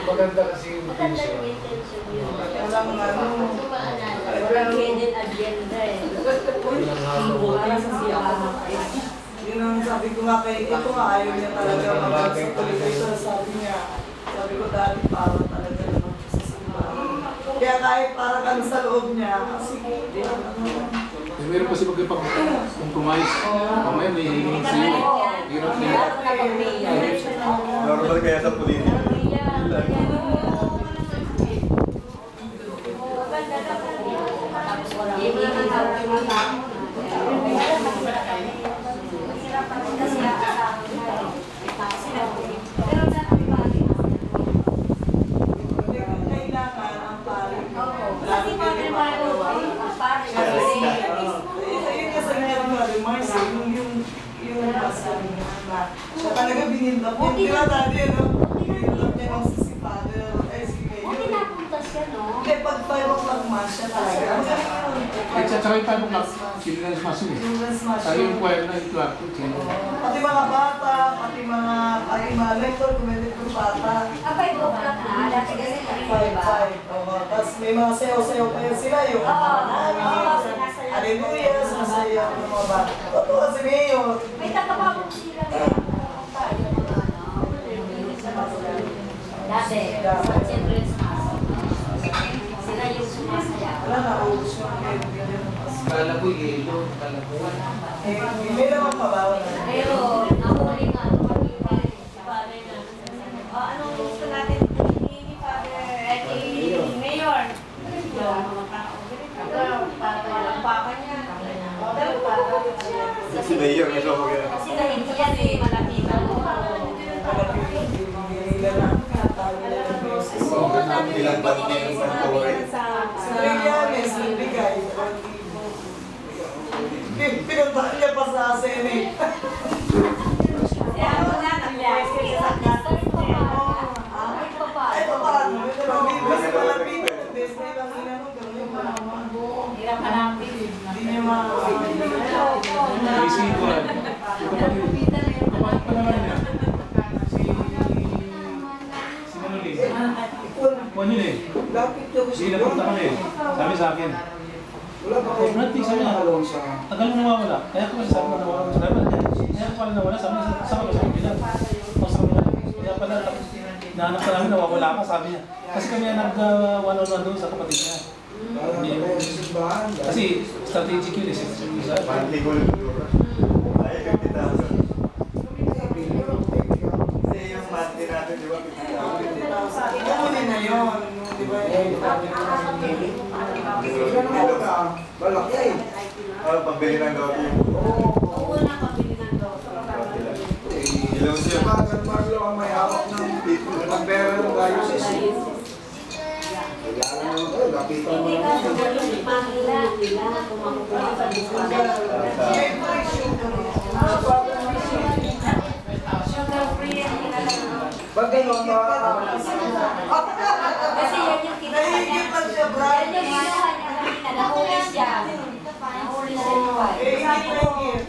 Maganda kasi yung tension. Walang walang hidden agenda eh. Para sa siya. Yun ang sabi ko nga kay ito nga, ayaw niya talaga mag-tuloy ito. Sabi niya, sabi ko dati para talaga naman sa simbahan. Kaya kahit parang ano sa loob niya, sige, Meron kasi magkipag-compromise. Mamaya may hingin sa'yo. Hirap nila. Normal kaya sa politika. Siya talaga binindap niya. Di ba dati, no? Binindap niya ng si father. Eh, si kayo. Buti napunta siya, no? Hindi, pag 5 o'clock man siya talaga. At saka yung 5 o'clock, sila na smash yun eh. Tayo yung choir na ito ako. Pati mga bata, pati mga lector, kumedit ng bata. 5 o'clock na, dati kasi 5. Tapos may mga sayaw-sayaw pa yun sila yung hallelujah, sasayaw ng mga bata. Totoo si Mayor. may takapagod sila dati, sa children's mass. Sila yung sumasaya. Wala na, ubus yung kaya. Kala ko yelo, kala ko. May naman pabawal na. Pero, nahuli nga, kami si Father na. Anong gusto natin ni Father, ni Mayor? Papa niya. Si Mayor, may show ko yan. Kasi hindi yan eh, malapitan. Ilang bang din sa story? Pinuntahan niya pa sa Senate. Kaya wala na Ay, paano? Mas malapitan. Best na ilang inanong, gano'n yung panaman. hirap hanapin. Hindi niya Isipo lang. Kapag pa naman niya. Si Manolin. Kung yun eh. Lapit niya Hindi, napunta kami. Sabi sa akin. Wala ba kayo? Sabi niya, tagal mo nawawala. Kaya ko sabi mo nawawala sa naman. Kaya ko pala nawala. Sabi niya, sa kabila. Kaya pala, nahanap ka namin, nawawala ka, sabi niya. Kasi kami nag-one-on-one doon sa kapatid niya. Kasi strategic yun eh. Mantigol. Ay, 50,000. Kasi yung monthly natin, di ba? 50,000. Ikaw na yun. Di ba? Malaki eh. Pambili ng gabi. Oo na pabili ng doktor. Ilaw siya. Bakit Marlo ang may hawak ng pera ng diocese? Kailangan mo ito, lapitan mo Hindi naman. ka magaling mahila. Kailangan kumakuha sa sugar free yan nilalagay. Ba't gano'n ba? Kasi yan yung Nahihigit lang siya, Brian. yan yung ginawa niya kanina. Nahuli siya. Nahuli na rin yung wife. Nahihigit na higit.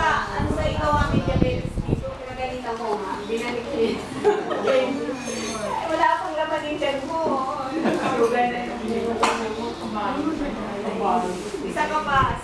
Ano sa ikaw aming diabetes dito? Pinagalitan mo nga. Binalik ko yun. Wala akong laman yung tiyan mo. Sugar na yun. Isa ka pa.